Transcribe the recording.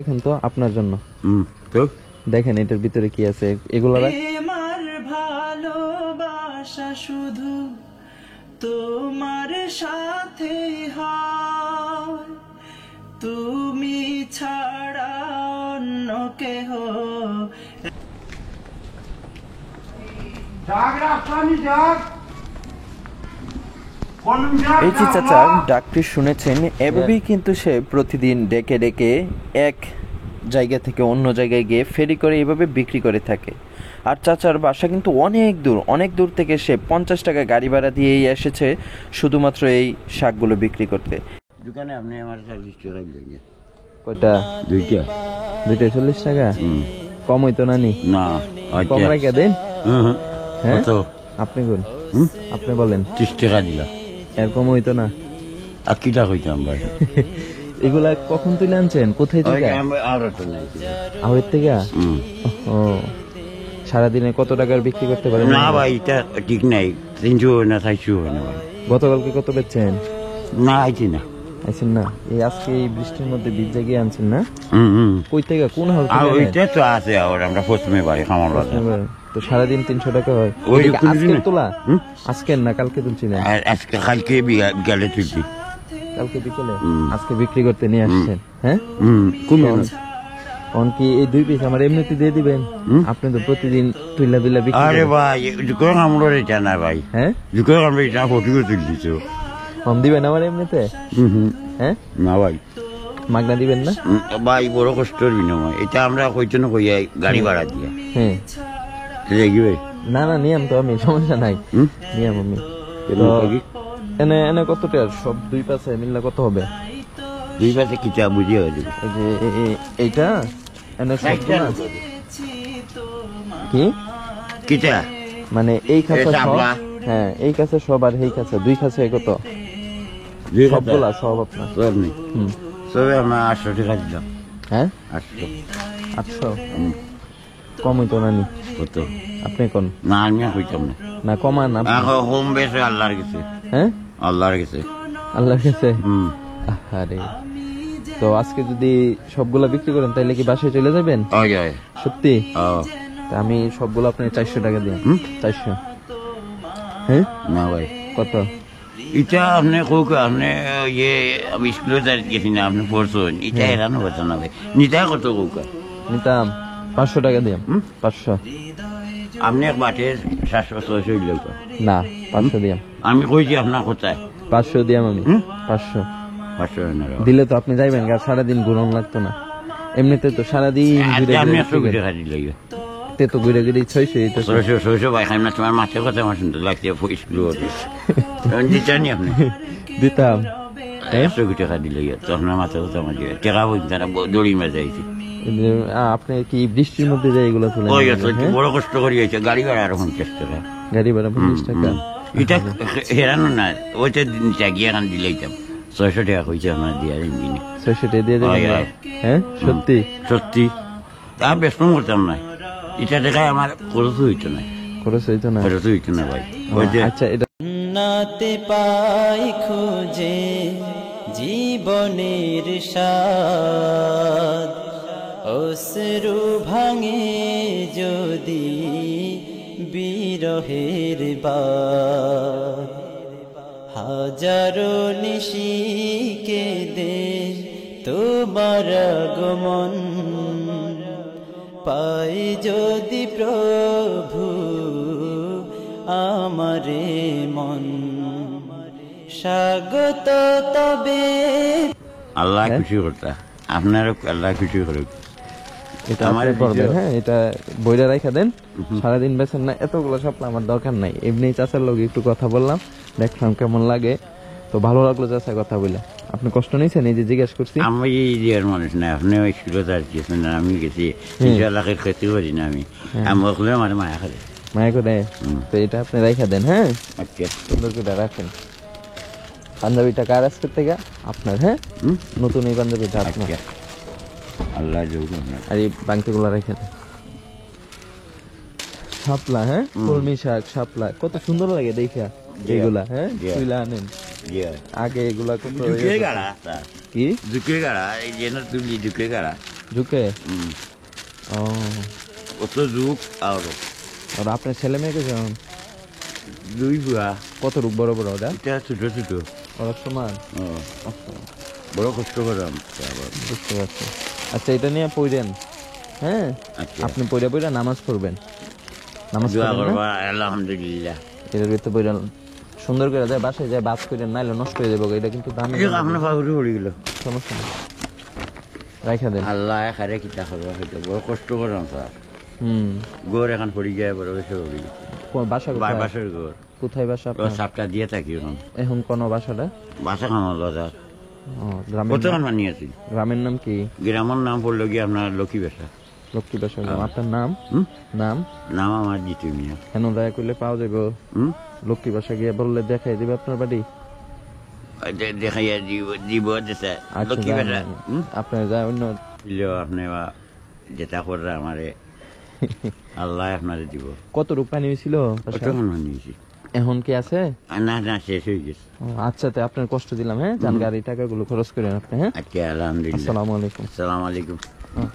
দেখেন তো আপনার জন্য। তো দেখেন এটার ভিতরে কি আছে এগুলো। আমার ভালোবাসা শুধু তোমার সাথে হয়, তুমি ছাড়া অন্য কেহ। এই যে চাচার ডাকটি শুনেছেন, এভাবেই কিন্তু সে প্রতিদিন ডেকে ডেকে এক জায়গা থেকে অন্য জায়গায় গিয়ে ফেরি করে এভাবে বিক্রি করে থাকে। আর চাচার বাসা কিন্তু অনেক দূর থেকে সে 50 টাকা গাড়ি ভাড়া দিয়েই এসেছে শুধুমাত্র এই শাকগুলো বিক্রি করতে। দোকানে আপনি আমার 40 টাকা দিলেন। কয়টা? দুইটা। দুইটা 40 টাকা? কম হইতো না নি? না, কম রাখা দেন। হ্যাঁ তো আপনি বলেন, আপনি বলেন 30 টাকা দিলা। এর কম হইতো না? আর কিটা কইতাম ভাই? এগুলা কখন তুলে আনছেন? কোথায় থেকে? আর তো নাই। আড়ত থেকে? ও, সারাদিনে কত টাকার বিক্রি করতে পারেন? না ভাই, এটা ঠিক নাই। 300 না 400 হয় না ভাই। গতকালকে কত বেচছেন? না আইছি না। আইছেন না? এই আজকে এই বৃষ্টির মধ্যে ভিজে গিয়ে আনছেন না? কই থেকে, কোন হাল আর থেকে? ওইটা তো আছে, আর আমরা প্রথমে বাড়ি খামার বাজার। তো সারাদিন 300 টাকা হয়। ওই এটা কি আজকের না। তোলা? আজকের না কালকে তুলছিলেন? আর আজকে কালকে গেলে তুলছি। কালকে বিকেলে? আজকে বিক্রি করতে নিয়ে আসছেন? হ্যাঁ, কোন কি এই 2 পিস আমার এমনিতে দিয়ে দিবেন? আপনি তো প্রতিদিন তুইলা বিক্রি আরে করেন। ভাই, দুকান আমরা এটা না ভাই। হ্যাঁ, দুকান আমরা এটা ফটো তুলছি তো। কম দিবেন আমার এমনিতে? হ্যাঁ, না ভাই, মাগনা দিবেন না? ভাই বড় কষ্টের বিনিময় এটা আমরা কইতে না কইয়া গাড়ি ভাড়া দিয়া। হ্যাঁ, দেখি ভাই। না না নিয়ম তো আমি, সমস্যা নাই, নিয়ম আমি। তো এনে এনে কত টাকা সব 2 পাশে মিললে কত হবে? 2 পাশে কিটা বুঝিয়ে গেছে। এই যে এইটা এনে সব না কি কিটা মানে এই কাছে এটা সব? আপনা? হ্যাঁ, এই কাছে সব আর এই কাছে 2 কাছে কত? সবগুলা সব আপনার? সব নেই, সবে আমরা 800 টাকা দিলাম। হ্যাঁ, 800। 800 কম হইতো না নি? কত? আপনি কোন? না আমি কইতাম না। না কমান আপনি? এখন হোম বেসে আল্লাহর কাছে। হ্যাঁ, আল্লাহর কাছে। আল্লাহর কাছে। আরে, তো আজকে যদি সবগুলা বিক্রি করেন তাহলে কি বাসায় চলে যাবেন? ওই ওই সত্যি? ও তা আমি সবগুলো আপনার 400 টাকা দিই। 400? হ্যাঁ, না ভাই, কত? এটা আপনি কোক আপনি ইয়ে আমি স্কুলে যাই গেছি না, আপনি পড়ছেন এটা এরানো কথা না ভাই। নিতা কত কোক নিতাম 500 টাকা দিই। 500? আপনি এক বাটের 700-600 লোক। না, 500 দিই। আমি কইছি আপনার কোথায় 500 দিই আমি। 500 500 না দিলে তো আপনি যাইবেন, আর সারাদিন ঘুরন লাগতো না। এমনিতে তো সারাদিন ঘুরে আপনি ঘুরে 100 টাকা দিলে তে তো ঘুরে ঘুরে 600 এই তো। 600 ভাই খাই না, তোমার মাছের কথা আমার শুনতে লাগছে স্কুলে ওঠে দিচ্ছেন আপনি। দিতাম 100 টাকা দিলে তো আপনার মাছের কথা আমার টাকা বলতে না, দড়ি মেজে আইছি। আপনি কি বৃষ্টির মধ্যে যাই এগুলো তুলে? ওই বড় কষ্ট করি হয়েছে, গাড়ি ভাড়া আর 50 টাকা। গাড়ি ভাড়া 50 টাকা? এটা হেরানো না, ওইটা গিয়ে এখান দিলে 600 টাকা হয়েছে আমার দিয়ে ইঞ্জিনে। 600 টাকা দিয়ে দেবেন? হ্যাঁ, সত্যি? সত্যি তা ব্যস্ত করতাম না, এটা দেখায় আমার খরচ হইতো না। খরচ হইতো না? খরচ হইতো না ভাই। ওই যে আচ্ছা, এটা নাতে পাই খুঁজে জীবনের স্বাদ, অশ্রু ভাঙে যদি বিরহের বাদ, হাজারো নিশি কেঁদে তোমার আগমন, পাই যদি প্রভু আমারে মন, স্বাগত তবে। আল্লাহ খুশি করতা, আপনারও আল্লাহ খুশি করুক। এটা আমার আপনি করবেন। হ্যাঁ, এটা বইটা রাখা দেন। সারাদিন বেছেন না, এতগুলো সাপলা আমার দরকার নাই। এমনি চাচার লোক একটু কথা বললাম, দেখলাম কেমন লাগে, তো ভালো লাগলো চাচা কথা বলে। আপনি কষ্ট নিয়েছেন এই যে জিজ্ঞেস করছি? আমি এই যে মানুষ না, আপনি স্কুলে যার গেছেন না, আমি গেছি ইনশাআল্লাহ খেতে পারি না আমি। আমি ওগুলো আমার মায়া খালে মায়া করে। তো এটা আপনি রাখা দেন। হ্যাঁ, আচ্ছা সুন্দর করে রাখেন। পাঞ্জাবিটা কার আজকের থেকে? আপনার? হ্যাঁ, নতুন এই পাঞ্জাবিটা আপনার। আল্লাহ যোগ। আর এই বাংতিগুলো রেখে দেন। শাপলা, হ্যাঁ, কলমি শাক, শাপলা কত সুন্দর লাগে দেখা এগুলা। হ্যাঁ, তুইলা আনেন আগে এগুলা কত? ঝুঁকে গাড়া কি ঝুঁকে গাড়া, এই যে তুলি ঝুঁকে গাড়া ঝুঁকে হুম। ও কত যুগ আরো আর আপনার ছেলে মেয়েকে যেমন দুই বুয়া কত রূপ বড় বড় ওটা এটা ছোট ছোট ওরা সমান ও, আচ্ছা বড় কষ্ট করাম বুঝতে পারছি আচ্ছা এটা নিয়ে পড়েন হ্যাঁ আচ্ছা আপনি পড়ে পড়ে নামাজ পড়বেন নামাজ দোয়া পড়বেন না? করবা আলহামদুলিল্লাহ। এটার ভিতরে পড়ে সুন্দর করে যায় বাসায় যায় বাদ করে নাইলে নষ্ট হয়ে যাবে এটা কিন্তু দামি আপনার পাউরি পড়ে গেল সমস্যা নেই রাইখা দেন আল্লাহ খারে কিতা করবা হয়তো বড় কষ্ট করাম স্যার হুম গোর এখন পড়ে যায় বড় বেশি পড়ে বাসা কোথায় বাসের গোর কোথায় বাসা ও আপনার সাপটা দিয়ে থাকি এখন এখন কোন বাসাটা বাসা খানো দাদা ও গ্রামের কত নাম- মানিয়েছি গ্রামের নাম কি গ্রামের নাম পড়লো গিয়ে আপনার লক্ষ্মী বেশা। লক্ষ্মী বাসা গ্রাম। আপনার নাম হুম? নাম নাম আমার জিতু মিয়া। কেন দয়া করলে পাওয়া যাবে হুম? লক্ষ্মী বাসা গিয়ে বললে দেখাই দিবে আপনার বাড়ি দেখাইয়া দিব দেশে আচ্ছা লক্ষ্মী যান, বেশা। আপনার যায় অন্য আপনি বা যেটা কররা আমারে আল্লাহ আপনারে দিব। কত রূপ পানি হয়েছিল কতক্ষণ মানিয়েছি এখন কি আছে না না শেষ হয়ে গেছে। ও, আচ্ছা তো আপনার কষ্ট দিলাম হ্যাঁ যান গাড়ি টাকাগুলো খরচ করেন আপনি হ্যাঁ আচ্ছা আলহামদুলিল্লাহ। আসসালামু আলাইকুম আসসালামু আলাইকুম। হ্যাঁ।